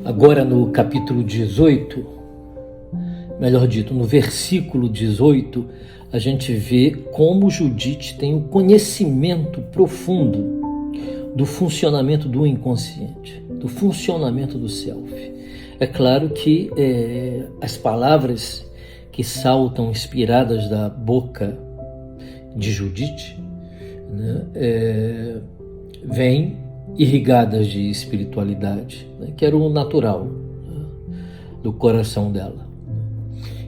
Agora no capítulo 18, melhor dito, no versículo 18, a gente vê como Judite tem o conhecimento profundo do funcionamento do inconsciente, do funcionamento do self. É claro que as palavras que saltam inspiradas da boca de Judite, né, vêm irrigadas de espiritualidade, né, que era o natural, né, do coração dela.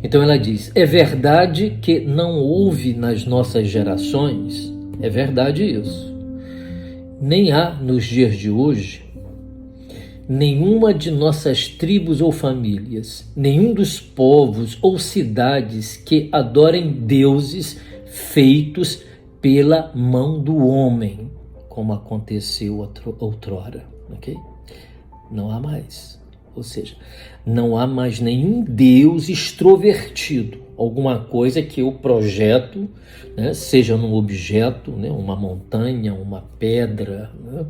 Então ela diz: é verdade que não houve nas nossas gerações, é verdade isso, nem há nos dias de hoje nenhuma de nossas tribos ou famílias, nenhum dos povos ou cidades que adorem deuses feitos pela mão do homem, como aconteceu outrora, ok? Não há mais. Ou seja, não há mais nenhum Deus extrovertido, alguma coisa que eu projeto, né, seja num objeto, né, uma montanha, uma pedra, né,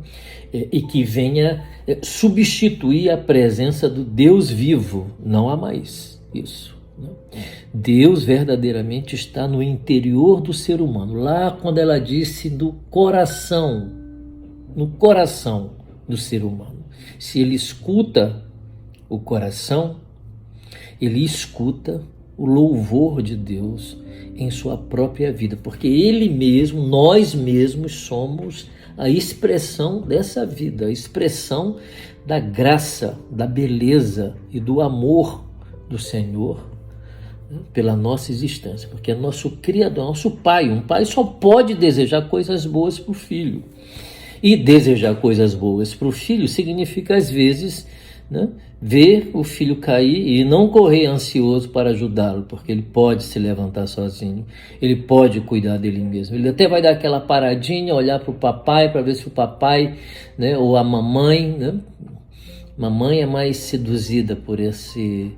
e que venha substituir a presença do Deus vivo. Não há mais isso, né? Deus verdadeiramente está no interior do ser humano, lá quando ela disse do coração, no coração do ser humano. Se ele escuta o coração, ele escuta o louvor de Deus em sua própria vida, porque ele mesmo, nós mesmos somos a expressão dessa vida, a expressão da graça, da beleza e do amor do Senhor, né, pela nossa existência, porque é nosso Criador, nosso Pai. Um pai só pode desejar coisas boas para o filho. E desejar coisas boas para o filho significa, às vezes, né, ver o filho cair e não correr ansioso para ajudá-lo, porque ele pode se levantar sozinho, ele pode cuidar dele mesmo. Ele até vai dar aquela paradinha, olhar para o papai, para ver se o papai, né, ou a mamãe, né, mamãe é mais seduzida por esse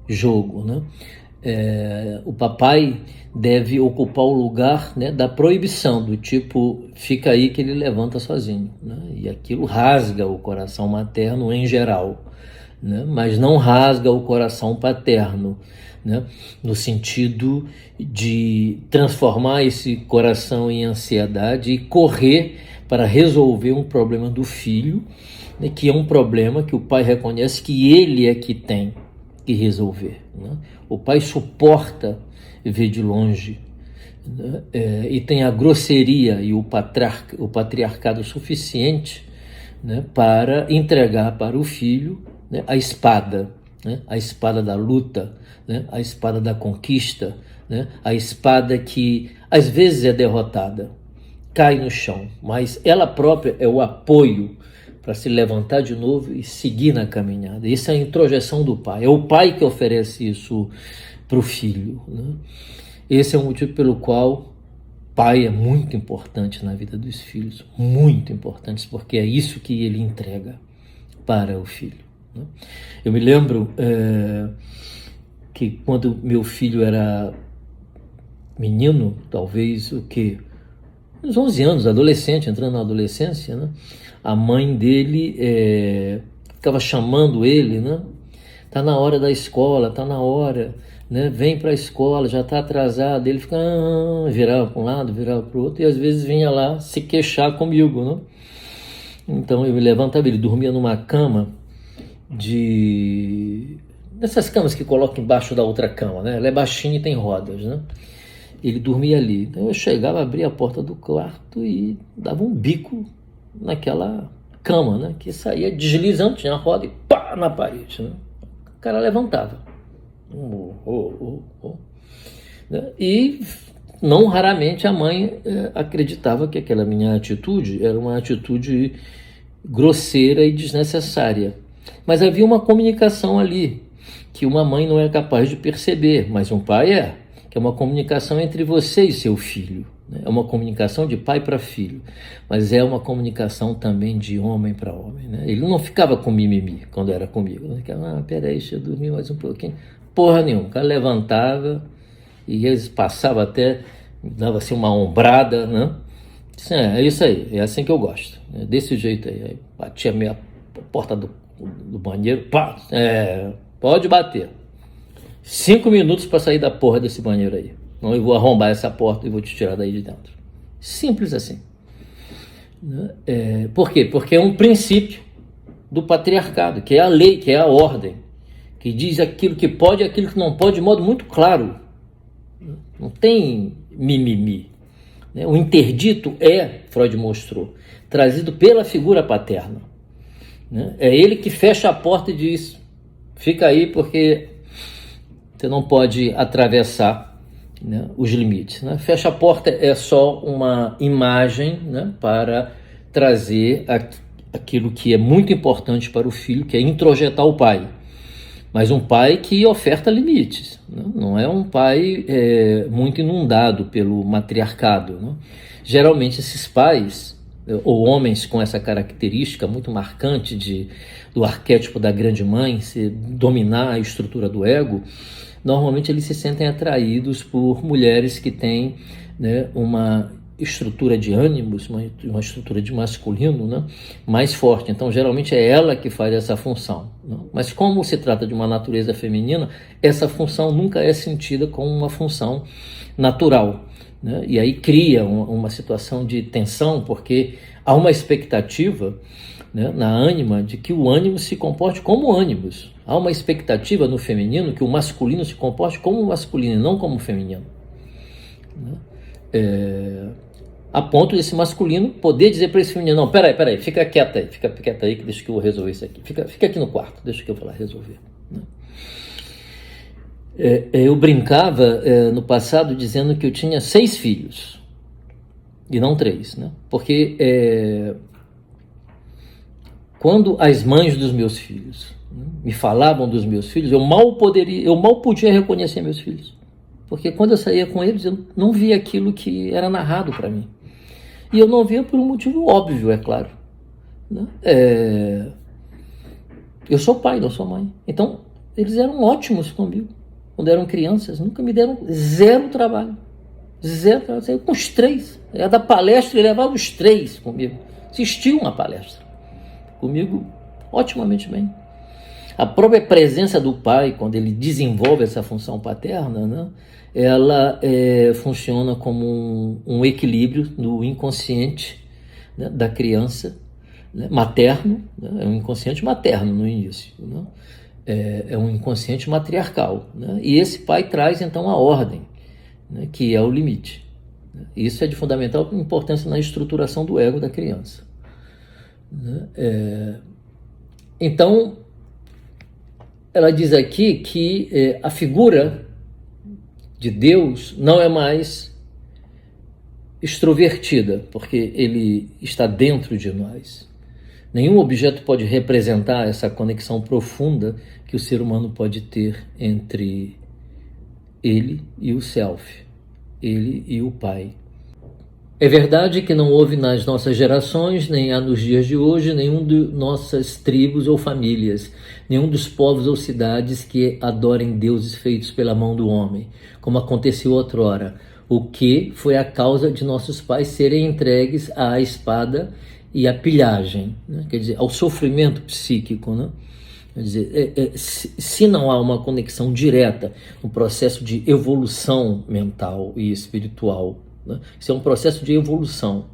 jogo, né? O papai deve ocupar o lugar, né, da proibição, do tipo, fica aí que ele levanta sozinho, né? E aquilo rasga o coração materno em geral, né? Mas não rasga o coração paterno, né? No sentido de transformar esse coração em ansiedade e correr para resolver um problema do filho, né, que é um problema que o pai reconhece que ele é que tem que resolver, né? O pai suporta ver de longe, né, e tem a grosseria e o patriarcado suficiente, né, para entregar para o filho, né, a espada, né, a espada da luta, né, a espada da conquista, né, a espada que às vezes é derrotada, cai no chão, mas ela própria é o apoio para se levantar de novo e seguir na caminhada. Isso é a introjeção do pai. É o pai que oferece isso para o filho, né? Esse é o motivo pelo qual pai é muito importante na vida dos filhos, muito importante, porque é isso que ele entrega para o filho, né? Eu me lembro que quando meu filho era menino, talvez uns 11 anos, adolescente, entrando na adolescência, né? A mãe dele ficava chamando ele, né? Tá na hora da escola, tá na hora, né? Vem para a escola, já tá atrasado. Ele fica, virava para um lado, virava para o outro, e às vezes vinha lá se queixar comigo, né? Então eu me levantava, ele dormia numa cama dessas camas que colocam embaixo da outra cama, né? Ela é baixinha e tem rodas, né? Ele dormia ali. Então eu chegava, abria a porta do quarto e dava um bico naquela cama, né, que saía deslizando, tinha a roda e pá na parede, né? O cara levantava, né? E não raramente a mãe acreditava que aquela minha atitude era uma atitude grosseira e desnecessária, mas havia uma comunicação ali que uma mãe não é capaz de perceber, mas um pai que é uma comunicação entre você e seu filho. É uma comunicação de pai para filho, mas é uma comunicação também de homem para homem, né? Ele não ficava com mimimi quando era comigo. Ele ficava, peraí, deixa eu dormir mais um pouquinho. Porra nenhuma. O cara levantava e eles passavam até, dava assim uma ombrada, né? Disse, é isso aí, é assim que eu gosto, né? Desse jeito aí. Aí batia a porta do do banheiro, pá, pode bater. 5 minutos para sair da porra desse banheiro aí. Não, eu vou arrombar essa porta e vou te tirar daí de dentro. Simples assim. Por quê? Porque é um princípio do patriarcado, que é a lei, que é a ordem, que diz aquilo que pode e aquilo que não pode de modo muito claro. Não tem mimimi. O interdito Freud mostrou, trazido pela figura paterna. É ele que fecha a porta e diz: fica aí porque você não pode atravessar, os limites. Fecha a porta é só uma imagem, para trazer aquilo que é muito importante para o filho, que é introjetar o pai. Mas um pai que oferta limites, não é um pai muito inundado pelo matriarcado. Geralmente esses pais, ou homens com essa característica muito marcante do arquétipo da grande mãe, dominar a estrutura do ego, normalmente eles se sentem atraídos por mulheres que têm, uma estrutura de ânimos, uma estrutura de masculino, mais forte. Então, geralmente é ela que faz essa função. Mas como se trata de uma natureza feminina, essa função nunca é sentida como uma função natural. E aí cria uma situação de tensão, porque há uma expectativa, na ânima de que o ânimo se comporte como ânimos. Há uma expectativa no feminino que o masculino se comporte como masculino e não como feminino. A ponto desse masculino poder dizer para esse feminino: não, peraí, fica quieta aí que deixa que eu vou resolver isso aqui. Fica aqui no quarto, deixa que eu vou lá resolver. Eu brincava no passado dizendo que eu tinha 6 filhos e não 3, porque quando as mães dos meus filhos me falavam dos meus filhos, eu mal podia reconhecer meus filhos, porque quando eu saía com eles eu não via aquilo que era narrado para mim, e eu não via por um motivo óbvio, é claro, eu sou pai, não sou mãe, então eles eram ótimos comigo quando eram crianças, nunca me deram zero trabalho, eu saía com os 3, eu ia dar palestra e levava os 3 comigo, assistia uma palestra comigo otimamente bem. A própria presença do pai, quando ele desenvolve essa função paterna, ela funciona como um equilíbrio no inconsciente, da criança, materno, é um inconsciente materno no início, é um inconsciente matriarcal, e esse pai traz então a ordem, que é o limite. Isso é de fundamental importância na estruturação do ego da criança. Então, ela diz aqui que a figura de Deus não é mais extrovertida, porque ele está dentro de nós. Nenhum objeto pode representar essa conexão profunda que o ser humano pode ter entre ele e o self, ele e o pai. É verdade que não houve nas nossas gerações, nem há nos dias de hoje, nenhum de nossas tribos ou famílias, nenhum dos povos ou cidades que adorem deuses feitos pela mão do homem, como aconteceu outrora, o que foi a causa de nossos pais serem entregues à espada e à pilhagem, quer dizer, ao sofrimento psíquico, Quer dizer, se não há uma conexão direta no processo de evolução mental e espiritual, isso é um processo de evolução.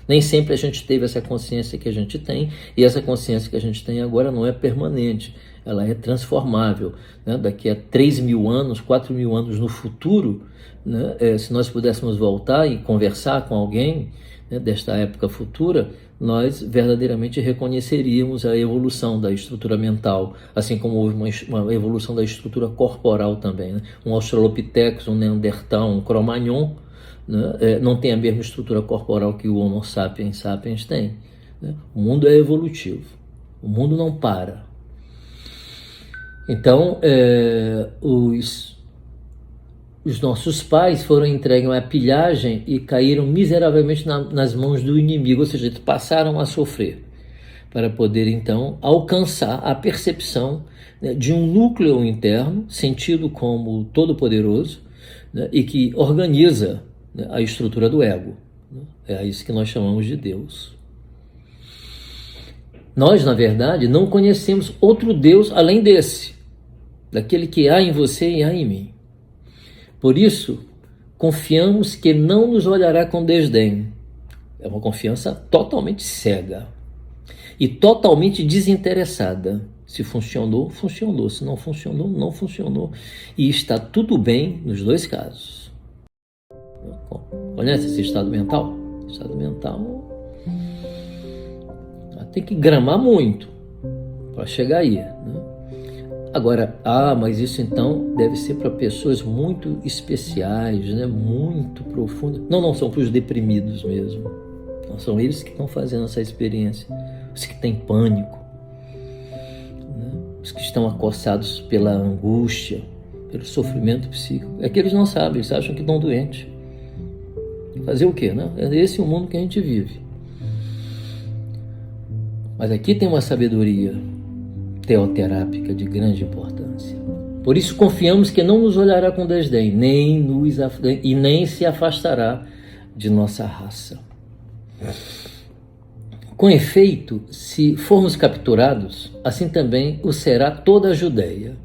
Nem sempre a gente teve essa consciência que a gente tem, e essa consciência que a gente tem agora não é permanente, ela é transformável. Daqui a 3.000 anos, 4.000 anos no futuro, se nós pudéssemos voltar e conversar com alguém desta época futura, nós verdadeiramente reconheceríamos a evolução da estrutura mental, assim como houve uma evolução da estrutura corporal também. Um Australopithecus, um Neandertal, um Cro-Magnon, não tem a mesma estrutura corporal que o Homo sapiens sapiens tem. O mundo é evolutivo, o mundo não para. Então, os nossos pais foram entregues à pilhagem e caíram miseravelmente nas mãos do inimigo, ou seja, passaram a sofrer, para poder então alcançar a percepção de um núcleo interno, sentido como todo-poderoso, e que organiza a estrutura do ego. É isso que nós chamamos de Deus. Nós, na verdade, não conhecemos outro Deus além desse, daquele que há em você e há em mim. Por isso, confiamos que não nos olhará com desdém. É uma confiança totalmente cega e totalmente desinteressada. Se funcionou, funcionou. Se não funcionou, não funcionou. E está tudo bem nos dois casos. Conhece esse estado mental? Estado mental tem que gramar muito para chegar aí, né? Agora, mas isso então deve ser para pessoas muito especiais, né? Muito profundas. Não são para os deprimidos mesmo. Não são eles que estão fazendo essa experiência. Os que têm pânico, né? Os que estão acossados pela angústia, pelo sofrimento psíquico. É que eles não sabem, eles acham que estão doentes. Fazer o quê, né? É esse o mundo que a gente vive. Mas aqui tem uma sabedoria teoterápica de grande importância. Por isso confiamos que não nos olhará com desdém, nem se afastará de nossa raça. Com efeito, se formos capturados, assim também o será toda a Judeia,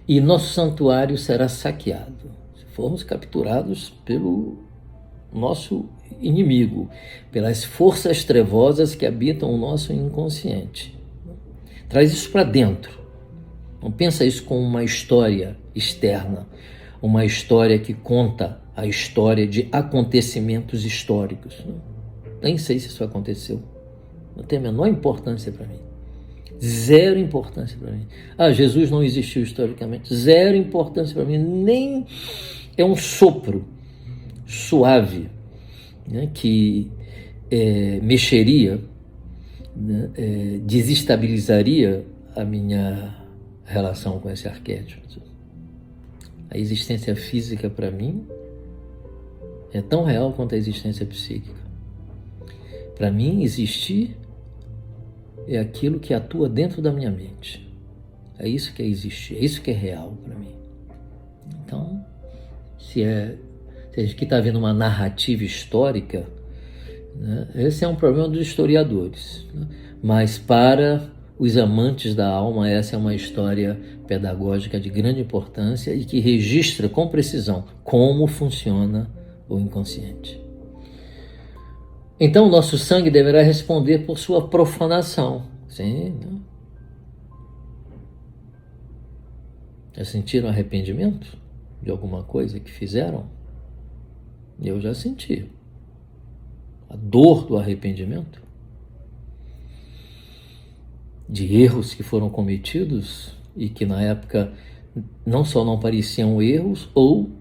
e nosso santuário será saqueado. Se formos capturados pelo nosso inimigo, pelas forças trevosas que habitam o nosso inconsciente. Traz isso para dentro. Não pensa isso como uma história externa, uma história que conta a história de acontecimentos históricos. Nem sei se isso aconteceu. Não tem a menor importância para mim. Zero importância para mim. Jesus não existiu historicamente. Zero importância para mim. Nem é um sopro suave, né, que mexeria, né, desestabilizaria a minha relação com esse arquétipo. A existência física, para mim, é tão real quanto a existência psíquica. Para mim, existir é aquilo que atua dentro da minha mente. É isso que é existir, é isso que é real para mim. Então, se aqui está havendo uma narrativa histórica, né, esse é um problema dos historiadores, né? Mas para os amantes da alma, essa é uma história pedagógica de grande importância e que registra com precisão como funciona o inconsciente. Então, nosso sangue deverá responder por sua profanação. Sim, né? Já sentiram arrependimento de alguma coisa que fizeram? Eu já senti a dor do arrependimento, de erros que foram cometidos e que na época não só não pareciam erros, ou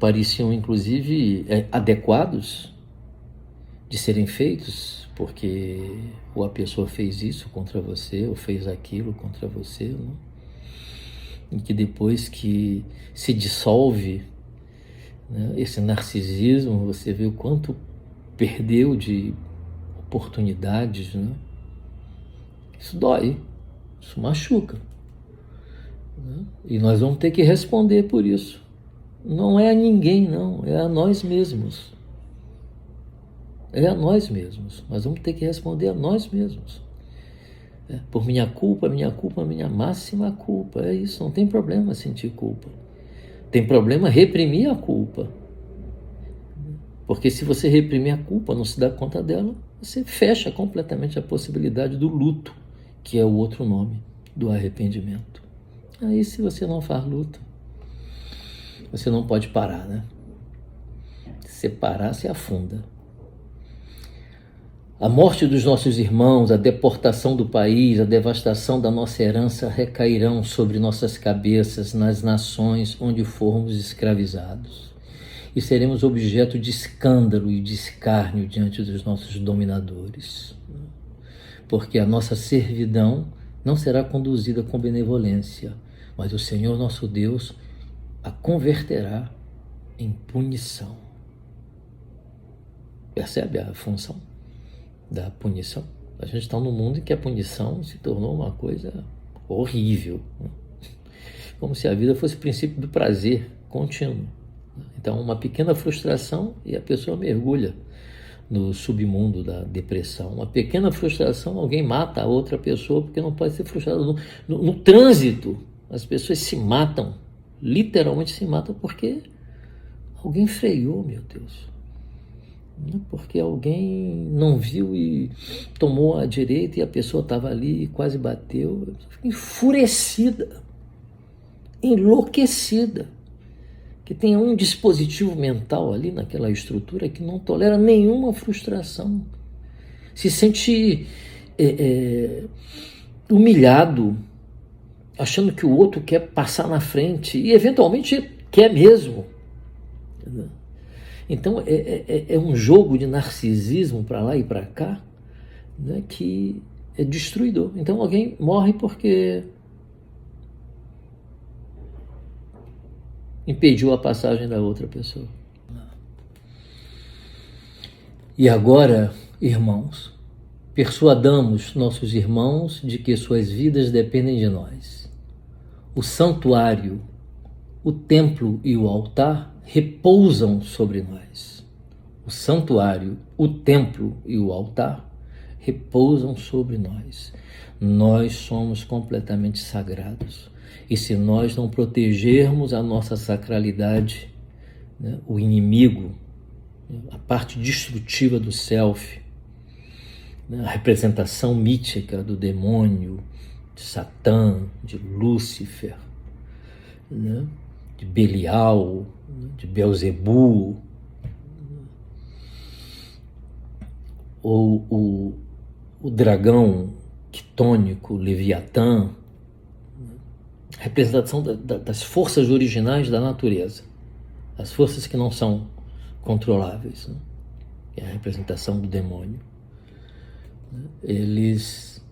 pareciam inclusive adequados de serem feitos, porque ou a pessoa fez isso contra você, ou fez aquilo contra você, né? E que depois que se dissolve, né, esse narcisismo, você vê o quanto perdeu de oportunidades, né? Isso dói, isso machuca, né? E nós vamos ter que responder por isso. Não é a ninguém, não, é a nós mesmos. É a nós mesmos. Nós vamos ter que responder a nós mesmos. Por minha culpa, minha máxima culpa. É isso, não tem problema sentir culpa. Tem problema reprimir a culpa. Porque se você reprimir a culpa, não se dá conta dela, você fecha completamente a possibilidade do luto, que é o outro nome do arrependimento. Aí, se você não faz luto, você não pode parar, né? Se parar, você afunda. A morte dos nossos irmãos, a deportação do país, a devastação da nossa herança recairão sobre nossas cabeças nas nações onde formos escravizados. E seremos objeto de escândalo e de escárnio diante dos nossos dominadores. Porque a nossa servidão não será conduzida com benevolência, mas o Senhor nosso Deus a converterá em punição. Percebe a função da punição? A gente está num mundo em que a punição se tornou uma coisa horrível, né? Como se a vida fosse o princípio do prazer contínuo. Então, uma pequena frustração e a pessoa mergulha no submundo da depressão. Uma pequena frustração, alguém mata a outra pessoa porque não pode ser frustrado. No trânsito, as pessoas se matam, literalmente se matam porque alguém freou, meu Deus. Porque alguém não viu e tomou a direita e a pessoa estava ali e quase bateu. Enfurecida, enlouquecida, que tem um dispositivo mental ali naquela estrutura que não tolera nenhuma frustração. Se sente humilhado, achando que o outro quer passar na frente e eventualmente quer mesmo. Então é um jogo de narcisismo para lá e para cá, né, que é destruidor. Então alguém morre porque impediu a passagem da outra pessoa. E agora, irmãos, persuadamos nossos irmãos de que suas vidas dependem de nós. O santuário, o templo e o altar repousam sobre nós. O santuário, o templo e o altar repousam sobre nós. Nós somos completamente sagrados. E se nós não protegermos a nossa sacralidade, né, o inimigo, a parte destrutiva do self, né, a representação mítica do demônio, de Satã, de Lúcifer, né, de Belial, de Belzebu, ou o dragão quitônico, Leviatã, representação das forças originais da natureza, as forças que não são controláveis, né? É a representação do demônio. Eles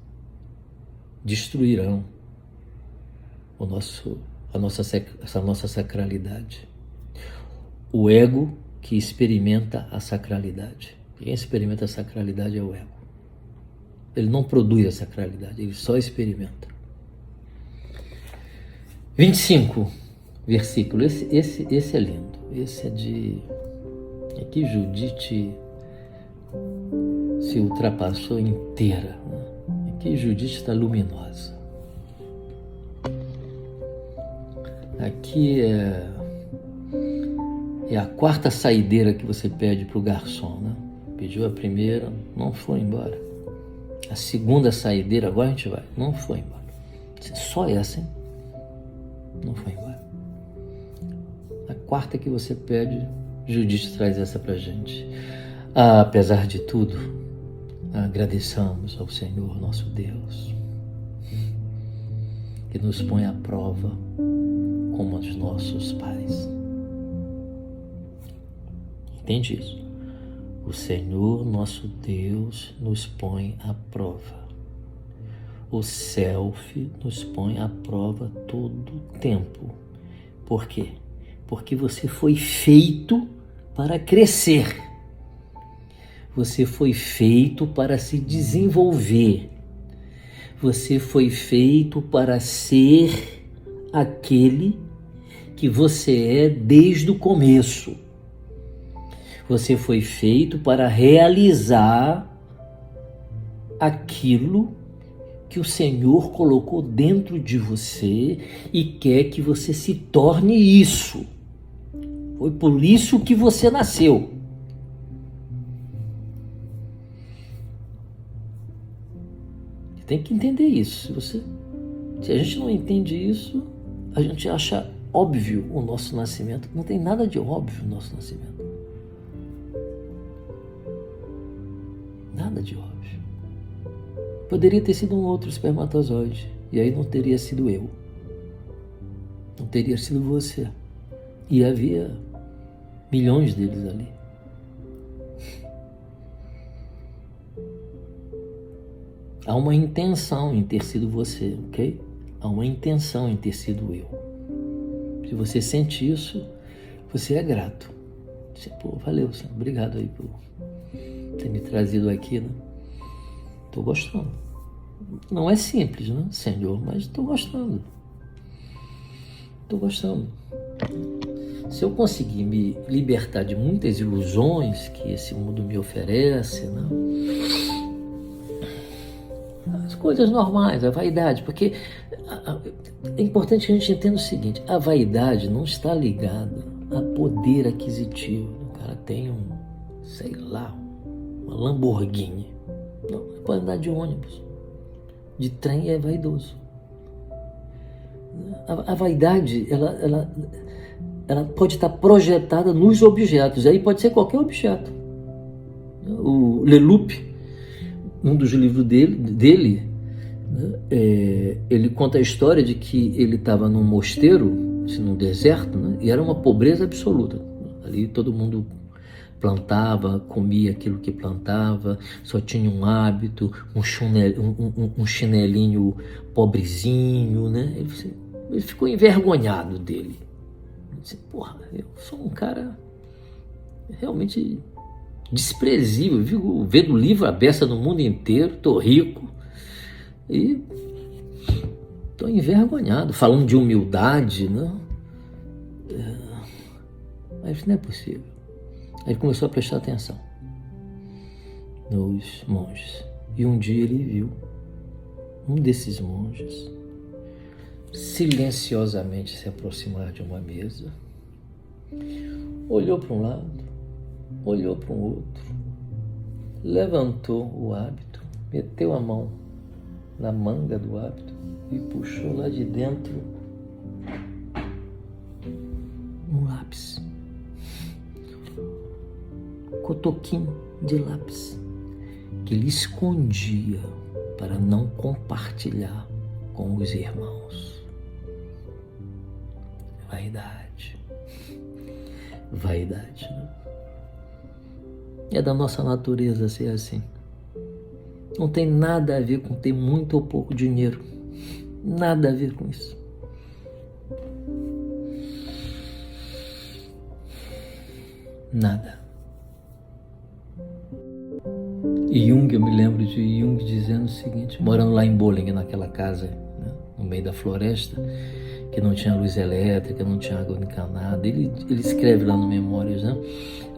destruirão essa nossa sacralidade. O ego que experimenta a sacralidade. Quem experimenta a sacralidade é o ego. Ele não produz a sacralidade, ele só experimenta. 25 versículo. Esse é lindo. Esse é de... Aqui Judite se ultrapassou inteira, né? Aqui Judite está luminosa. Aqui é a quarta saideira que você pede para o garçom, né? Pediu a primeira, não foi embora. A segunda saideira, agora a gente vai, não foi embora. Só essa, hein? Não foi embora. A quarta que você pede, Judite traz essa pra gente. Apesar de tudo, agradeçamos ao Senhor nosso Deus, que nos põe à prova como os nossos pais. Entende isso? O Senhor nosso Deus nos põe à prova. O self nos põe à prova todo o tempo. Por quê? Porque você foi feito para crescer. Você foi feito para se desenvolver. Você foi feito para ser aquele que você é desde o começo. Você foi feito para realizar aquilo que o Senhor colocou dentro de você e quer que você se torne isso. Foi por isso que você nasceu. Você tem que entender isso. Se a gente não entende isso, a gente acha óbvio o nosso nascimento. Não tem nada de óbvio o nosso nascimento. Nada de óbvio. Poderia ter sido um outro espermatozoide, e aí não teria sido eu. Não teria sido você. E havia milhões deles ali. Há uma intenção em ter sido você, ok? Há uma intenção em ter sido eu. Se você sente isso, você é grato. Você, valeu, Senhor, obrigado aí por ter me trazido aqui, né? Tô gostando. Não é simples, né, Senhor? Mas tô gostando. Tô gostando. se eu conseguir me libertar de muitas ilusões que esse mundo me oferece, né? As coisas normais, a vaidade, porque é importante que a gente entenda o seguinte: a vaidade não está ligada a poder aquisitivo. O cara tem sei lá, uma Lamborghini. Não, ele pode andar de ônibus, de trem, é vaidoso. A vaidade, ela pode estar projetada nos objetos, aí pode ser qualquer objeto. O Leloup, um dos livros dele, né, ele conta a história de que ele estava num mosteiro, num deserto, né, e era uma pobreza absoluta. Ali todo mundo plantava, comia aquilo que plantava, só tinha um hábito, um chinelinho pobrezinho, né? Ele ficou envergonhado dele. Ele disse: porra, eu sou um cara realmente desprezível, viu? Vendo livro à beça no mundo inteiro, tô rico e tô envergonhado, falando de humildade, né? Mas não é possível. Aí ele começou a prestar atenção nos monges. E um dia ele viu um desses monges silenciosamente se aproximar de uma mesa, olhou para um lado, olhou para um outro, levantou o hábito, meteu a mão na manga do hábito e puxou lá de dentro um lápis, cotoquinho de lápis, que ele escondia para não compartilhar com os irmãos. Vaidade, né? É da nossa natureza ser assim. Não tem nada a ver com ter muito ou pouco dinheiro. Nada a ver com isso. Nada. E Jung, eu me lembro de Jung dizendo o seguinte, morando lá em Bolling, naquela casa, né, no meio da floresta, que não tinha luz elétrica, não tinha água encanada. Ele escreve lá no Memórias, né?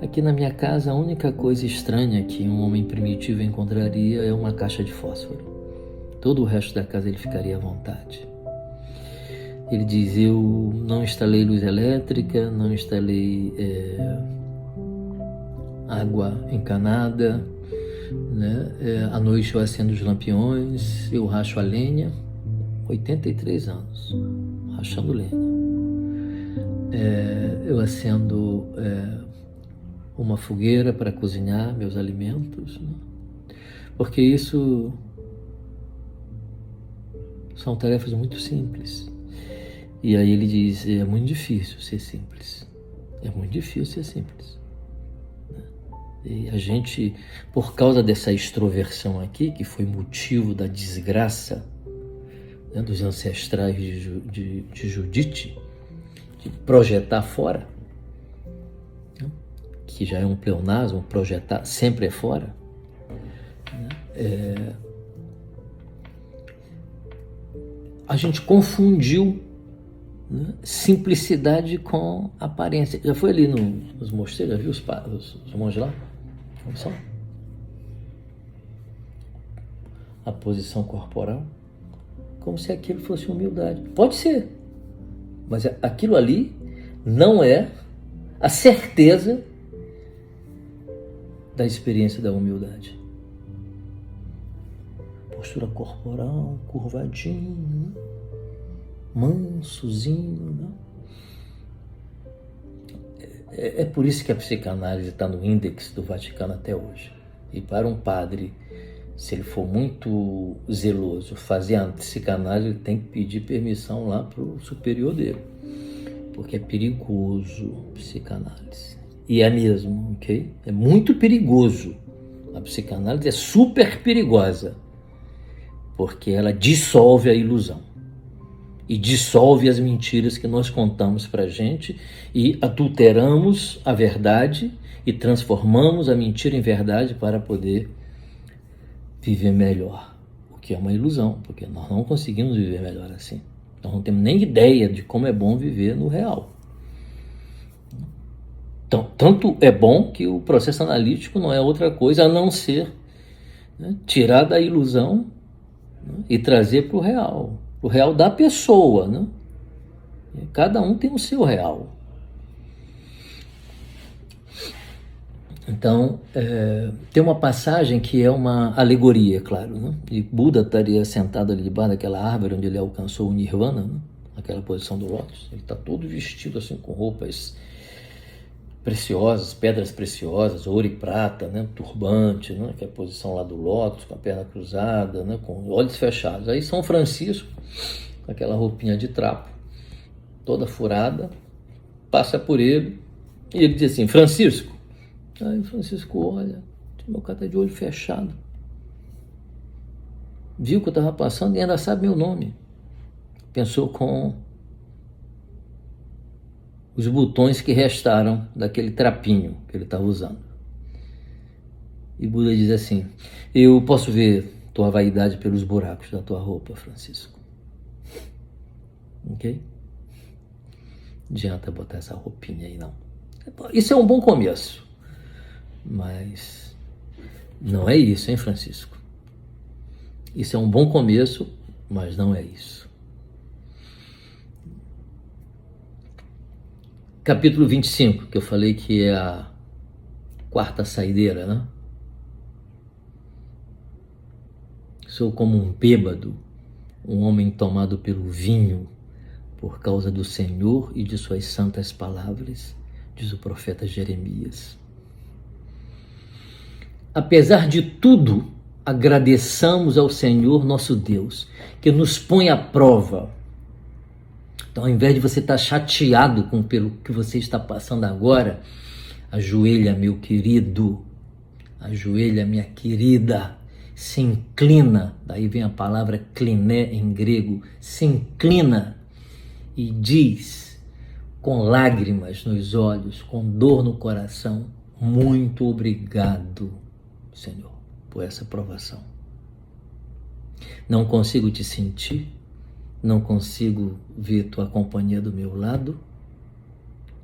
Aqui na minha casa, a única coisa estranha que um homem primitivo encontraria é uma caixa de fósforo. Todo o resto da casa ele ficaria à vontade. Ele diz: eu não instalei luz elétrica, não instalei água encanada, né? À noite eu acendo os lampiões, eu racho a lenha. 83 anos, rachando lenha. Eu acendo uma fogueira para cozinhar meus alimentos, né? Porque isso são tarefas muito simples. E aí ele diz: é muito difícil ser simples. É muito difícil ser simples. E a gente, por causa dessa extroversão aqui, que foi motivo da desgraça, né, dos ancestrais de Judite, de projetar fora, né, que já é um pleonasmo, projetar sempre é fora, né, a gente confundiu, né, simplicidade com aparência. Já foi ali nos mosteiros, já viu os monges lá? Olha só. A posição corporal, como se aquilo fosse humildade. Pode ser, mas aquilo ali não é a certeza da experiência da humildade. Postura corporal, curvadinho, mansozinho, né? É por isso que a psicanálise está no índex do Vaticano até hoje. E para um padre, se ele for muito zeloso fazer a psicanálise, ele tem que pedir permissão lá para o superior dele, porque é perigoso a psicanálise. E é mesmo, ok? É muito perigoso. A psicanálise é super perigosa, porque ela dissolve a ilusão e dissolve as mentiras que nós contamos para a gente e adulteramos a verdade e transformamos a mentira em verdade para poder viver melhor, o que é uma ilusão, porque nós não conseguimos viver melhor assim. Nós não temos nem ideia de como é bom viver no real. Então, tanto é bom que o processo analítico não é outra coisa a não ser, né, tirar da ilusão, né, e trazer para o real da pessoa, né? Cada um tem o seu real. Então, tem uma passagem que é uma alegoria, claro, né? E Buda estaria sentado ali debaixo daquela árvore onde ele alcançou o Nirvana, né? Aquela posição do lótus. Ele está todo vestido assim com roupas preciosas, pedras preciosas, ouro e prata, né? Turbante, né? Que é a posição lá do lótus, com a perna cruzada, né? Com olhos fechados. Aí São Francisco, com aquela roupinha de trapo, toda furada, passa por ele e ele diz assim: Francisco. Aí Francisco olha, meu cara tá de olho fechado. Viu que eu estava passando e ainda sabe meu nome. Pensou com os botões que restaram daquele trapinho que ele estava usando. E Buda diz assim: eu posso ver tua vaidade pelos buracos da tua roupa, Francisco. Ok? Não adianta botar essa roupinha aí, não. Isso é um bom começo. Mas não é isso, hein, Francisco? Isso é um bom começo, mas não é isso. Capítulo 25, que eu falei que é a quarta saideira, né? Sou como um bêbado, um homem tomado pelo vinho, por causa do Senhor e de suas santas palavras, diz o profeta Jeremias. Apesar de tudo, agradeçamos ao Senhor nosso Deus, que nos põe à prova. Então, ao invés de você estar chateado pelo que você está passando agora, ajoelha, meu querido, ajoelha, minha querida, se inclina, daí vem a palavra kliné em grego, se inclina e diz, com lágrimas nos olhos, com dor no coração: muito obrigado, Senhor, por essa provação. Não consigo te sentir, não consigo ver tua companhia do meu lado,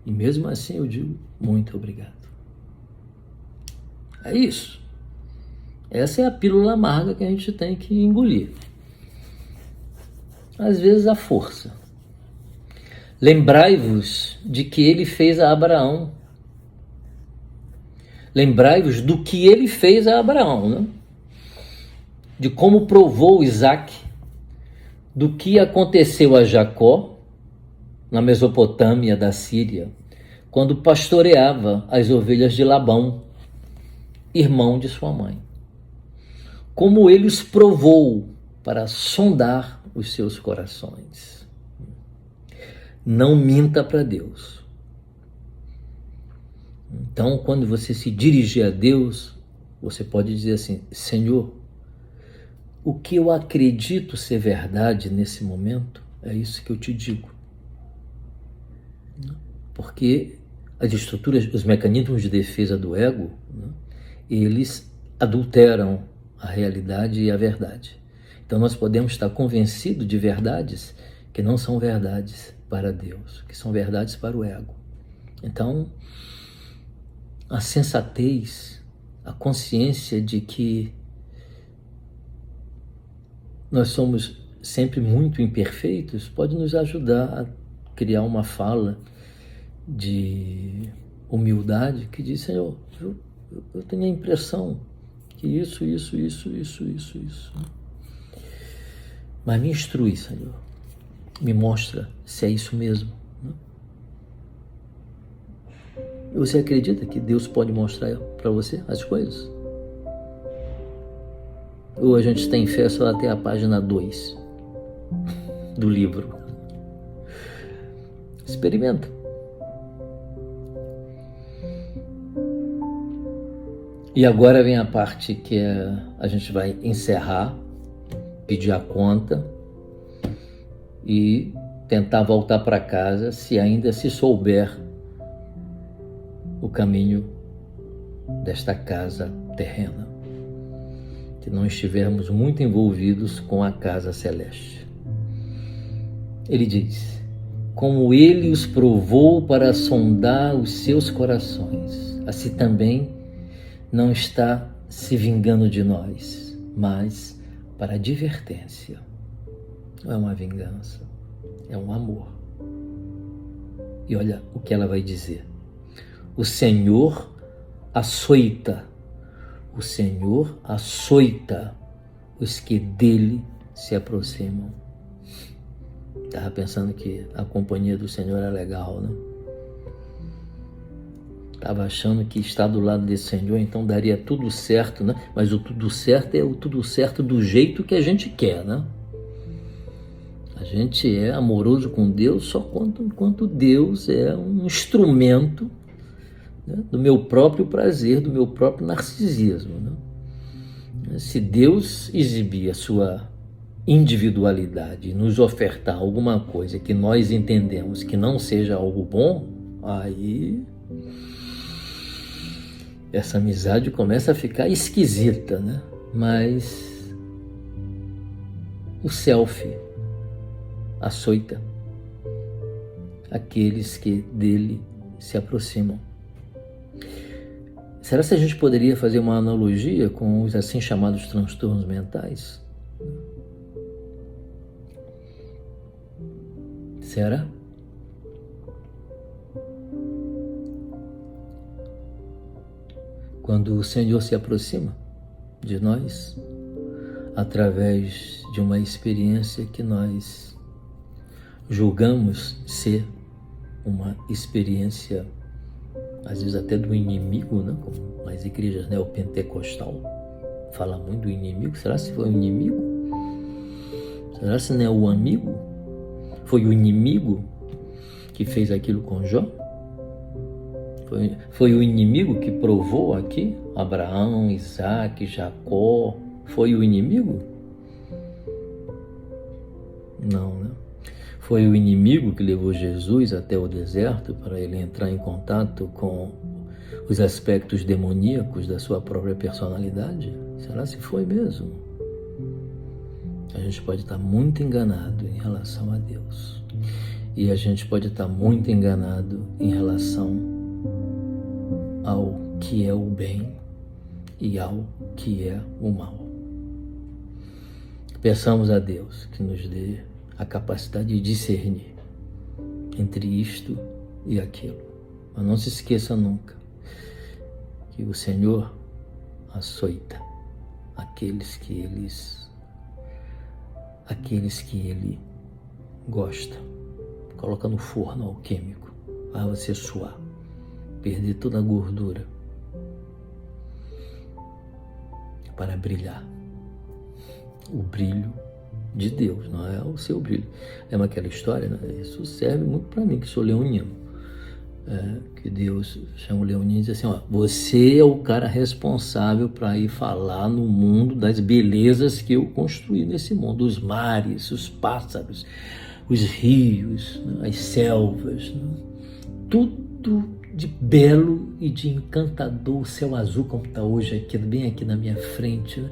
e mesmo assim eu digo muito obrigado. É isso. Essa é a pílula amarga que a gente tem que engolir. Às vezes a força. Lembrai-vos de que ele fez a Abraão. Lembrai-vos do que ele fez a Abraão, né? De como provou Isaac, do que aconteceu a Jacó, na Mesopotâmia da Síria, quando pastoreava as ovelhas de Labão, irmão de sua mãe. Como ele os provou para sondar os seus corações. Não minta para Deus. Então, quando você se dirigir a Deus, você pode dizer assim: Senhor, o que eu acredito ser verdade nesse momento, é isso que eu te digo. Porque as estruturas, os mecanismos de defesa do ego, né, eles adulteram a realidade e a verdade. Então nós podemos estar convencidos de verdades que não são verdades para Deus, que são verdades para o ego. Então, a sensatez, a consciência de que nós somos sempre muito imperfeitos, pode nos ajudar a criar uma fala de humildade que diz: Senhor, eu tenho a impressão que isso. Mas me instrui, Senhor. Me mostra se é isso mesmo. Você acredita que Deus pode mostrar para você as coisas? Ou a gente tem fé só até a página 2 do livro? Experimenta. E agora vem a parte que a gente vai encerrar, pedir a conta e tentar voltar para casa, se ainda se souber o caminho desta casa terrena, que não estivermos muito envolvidos com a casa celeste. Ele diz: como ele os provou para sondar os seus corações, assim também não está se vingando de nós, mas para advertência. Não é uma vingança, é um amor. E olha o que ela vai dizer. O Senhor açoita os que dele se aproximam. Estava pensando que a companhia do Senhor é legal, né? Estava achando que estar do lado desse Senhor, então daria tudo certo, né? Mas o tudo certo é o tudo certo do jeito que a gente quer, né? A gente é amoroso com Deus só enquanto Deus é um instrumento, né, do meu próprio prazer, do meu próprio narcisismo, né? Se Deus exibir a sua individualidade e nos ofertar alguma coisa que nós entendemos que não seja algo bom, aí essa amizade começa a ficar esquisita, né? Mas o self açoita aqueles que dele se aproximam. Será que a gente poderia fazer uma analogia com os assim chamados transtornos mentais? Será? Quando o Senhor se aproxima de nós, através de uma experiência que nós julgamos ser uma experiência, às vezes até do inimigo, né? Como as igrejas neopentecostal falam muito do inimigo. Será se foi o inimigo? Será se não é o amigo? Foi o inimigo que fez aquilo com Jó? Foi o inimigo que provou aqui? Abraão, Isaac, Jacó. Foi o inimigo? Não, né? Foi o inimigo que levou Jesus até o deserto para ele entrar em contato com os aspectos demoníacos da sua própria personalidade? Será se foi mesmo? A gente pode estar muito enganado em relação a Deus. E a gente pode estar muito enganado em relação ao que é o bem e ao que é o mal. Peçamos a Deus que nos dê a capacidade de discernir entre isto e aquilo. Mas não se esqueça nunca que o Senhor açoita aqueles que Ele gosta. Coloca no forno alquímico para você suar, perder toda a gordura para brilhar. O brilho de Deus, não é o seu brilho. Lembra aquela história, né? Isso serve muito para mim, que sou leonino. Que Deus chama o leonino e diz assim, ó, você é o cara responsável para ir falar no mundo das belezas que eu construí nesse mundo, os mares, os pássaros, os rios, né? As selvas, né? Tudo de belo e de encantador, o céu azul como está hoje aqui, bem aqui na minha frente, né?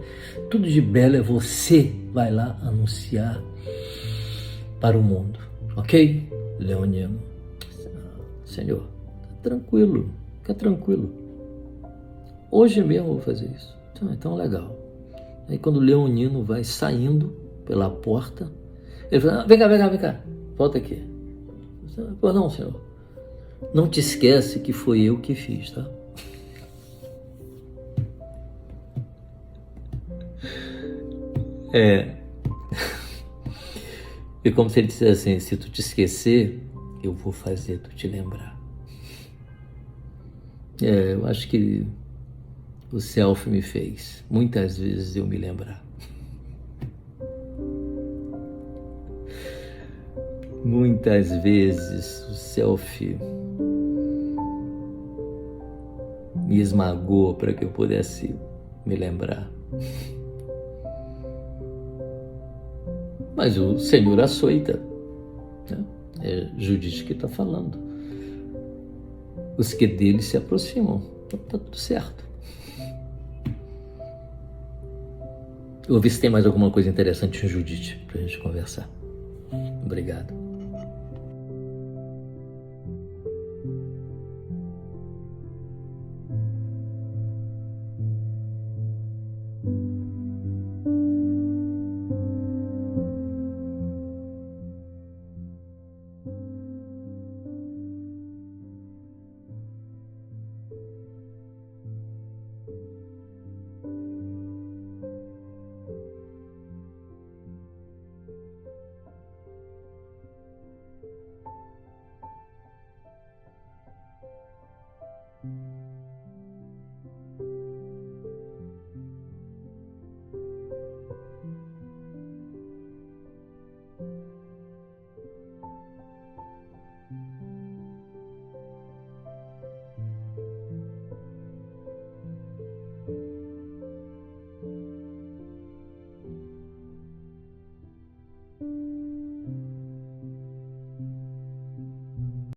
Tudo de belo é você vai lá anunciar para o mundo, ok? Leonino, Senhor, fica tranquilo, hoje mesmo eu vou fazer isso. Então legal. Aí quando o leonino vai saindo pela porta, ele fala, vem cá, volta aqui. Pô, não, Senhor, não te esquece que foi eu que fiz, tá? E como se ele dissesse assim, se tu te esquecer, eu vou fazer tu te lembrar. Eu acho que o self me fez muitas vezes eu me lembrar. Muitas vezes o self me esmagou para que eu pudesse me lembrar. Mas o Senhor açoita, né? É Judite que está falando. Os que dele se aproximam. Então está tudo certo. Eu vou ver se tem mais alguma coisa interessante em Judite para a gente conversar. Obrigado.